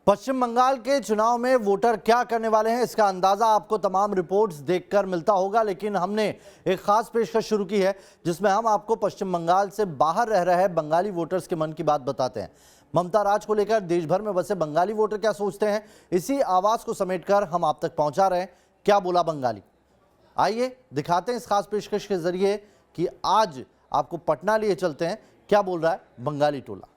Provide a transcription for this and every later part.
पश्चिम बंगाल के चुनाव में वोटर क्या करने वाले हैं, इसका अंदाजा आपको तमाम रिपोर्ट्स देखकर मिलता होगा। लेकिन हमने एक खास पेशकश शुरू की है जिसमें हम आपको पश्चिम बंगाल से बाहर रह रहे बंगाली वोटर्स के मन की बात बताते हैं। ममता राज को लेकर देश भर में बसे बंगाली वोटर क्या सोचते हैं, इसी आवाज को समेटकर हम आप तक पहुंचा रहे हैं क्या बोला बंगाली। आइए दिखाते हैं इस खास पेशकश के जरिए कि आज आपको पटना लिए चलते हैं, क्या बोल रहा है बंगाली टोला।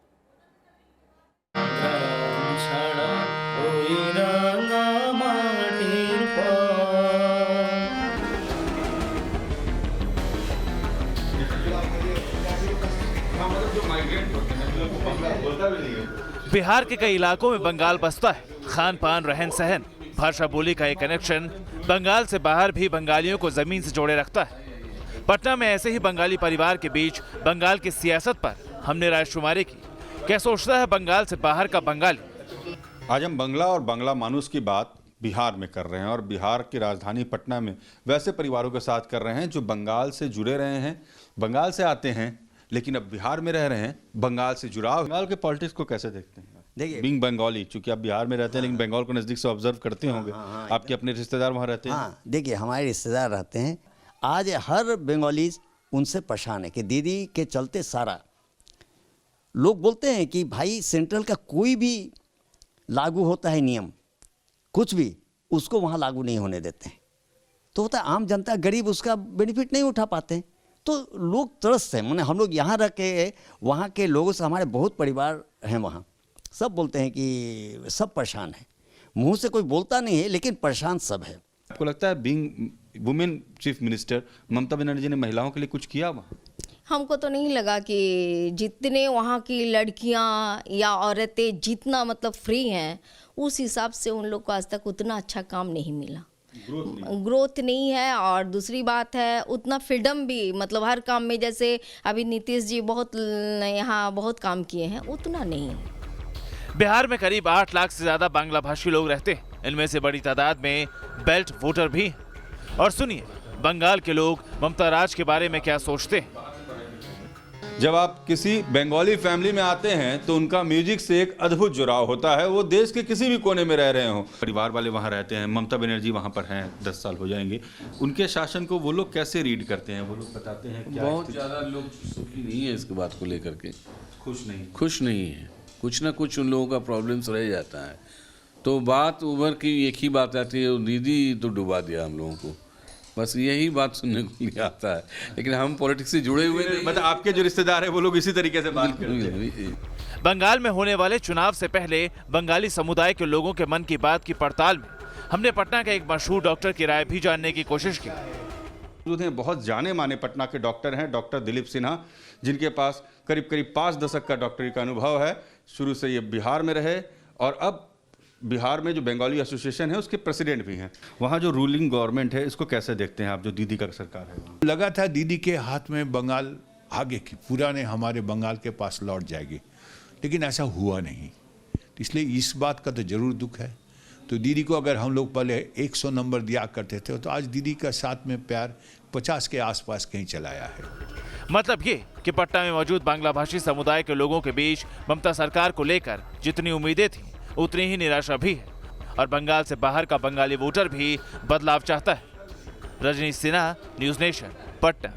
बिहार के कई इलाकों में बंगाल बसता है। खान पान, रहन सहन, भाषा बोली का एक कनेक्शन बंगाल से बाहर भी बंगालियों को जमीन से जोड़े रखता है। पटना में ऐसे ही बंगाली परिवार के बीच बंगाल की सियासत पर हमने रायशुमारी की। क्या सोचता है बंगाल से बाहर का बंगाली। आज हम बंगला और बंगला मानुस की बात बिहार में कर रहे हैं और बिहार की राजधानी पटना में वैसे परिवारों के साथ कर रहे हैं जो बंगाल से जुड़े रहे हैं, बंगाल से आते हैं लेकिन अब बिहार में रह रहे हैं। बंगाल से जुड़ाव, बंगाल के पॉलिटिक्स को कैसे देखते हैं? देखिए, बीइंग बंगाली, चूंकि आप बिहार में रहते हैं लेकिन बंगाल को नज़दीक से ऑब्जर्व करते होंगे। आपके अपने रिश्तेदार वहाँ रहते हैं? हाँ, देखिए हमारे रिश्तेदार रहते हैं। आज हर बंगाली उनसे परेशान है कि दीदी के चलते सारा लोग बोलते हैं कि भाई सेंट्रल का कोई भी लागू होता है नियम, कुछ भी उसको वहाँ लागू नहीं होने देते हैं। तो होता है आम जनता गरीब उसका बेनिफिट नहीं उठा पाते हैं। तो लोग तरसते हैं। मैंने हम लोग यहाँ रह के वहाँ के लोगों से, हमारे बहुत परिवार हैं वहाँ, सब बोलते हैं कि सब परेशान है। मुंह से कोई बोलता नहीं है लेकिन परेशान सब है। आपको लगता है being women chief minister Mamata Banerjee ने महिलाओं के लिए कुछ किया वहाँ? हमको तो नहीं लगा कि जितने वहाँ की लड़कियाँ या औरतें जितना मतलब फ्री हैं उस हिसाब से उन लोग को आज तक उतना अच्छा काम नहीं मिला। ग्रोथ नहीं है। और दूसरी बात है उतना फ्रीडम भी, मतलब हर काम में, जैसे अभी नीतीश जी बहुत यहाँ बहुत काम किए हैं, उतना नहीं है। बिहार में करीब 8 लाख से ज्यादा बांग्ला भाषी लोग रहते हैं। इनमें से बड़ी तादाद में बेल्ट वोटर भी हैं। और सुनिए बंगाल के लोग ममता राज के बारे में क्या सोचते हैं। जब आप किसी बंगाली फैमिली में आते हैं तो उनका म्यूजिक से एक अद्भुत जुड़ाव होता है। वो देश के किसी भी कोने में रह रहे हों, परिवार वाले वहाँ रहते हैं। ममता बनर्जी वहाँ पर हैं, 10 साल हो जाएंगे। उनके शासन को वो लोग कैसे रीड करते हैं? वो लोग बताते हैं क्या? बहुत ज़्यादा लोग सुखी नहीं है इसके बात को लेकर के, खुश नहीं है। कुछ ना कुछ उन लोगों का प्रॉब्लम्स रह जाता है। तो बात उभर की एक ही बात आती है, दीदी तो डुबा दिया हम लोगों को, बस यही बात सुनने को लिए आता है। लेकिन हम पॉलिटिक्स से जुड़े हुए नहीं। मतलब आपके जो रिश्तेदार हैं वो लोग इसी तरीके से बात करते हैं। बंगाल में होने वाले चुनाव से पहले बंगाली समुदाय के लोगों के मन की बात की पड़ताल में हमने पटना के एक मशहूर डॉक्टर की राय भी जानने की कोशिश की। बहुत जाने माने पटना के डॉक्टर हैं, डॉक्टर दिलीप सिन्हा, जिनके पास करीब करीब 5 दशक का डॉक्टरी का अनुभव है। शुरू से ये बिहार में रहे और अब बिहार में जो बंगाली एसोसिएशन है उसके प्रेसिडेंट भी हैं। वहाँ जो रूलिंग गवर्नमेंट है इसको कैसे देखते हैं आप, जो दीदी का सरकार है? लगा था दीदी के हाथ में बंगाल आगे की पुराने हमारे बंगाल के पास लौट जाएगी, लेकिन ऐसा हुआ नहीं। इसलिए इस बात का तो जरूर दुख है। तो दीदी को अगर हम लोग पहले 100 नंबर दिया करते थे तो आज दीदी का साथ में प्यार 50 के आसपास कहीं चलाया है। मतलब ये कि पटना में मौजूद बांग्ला भाषी समुदाय के लोगों के बीच ममता सरकार को लेकर जितनी उम्मीदें थी उतनी ही निराशा भी है। और बंगाल से बाहर का बंगाली वोटर भी बदलाव चाहता है। Rajnish Sinha, news nation, Patna.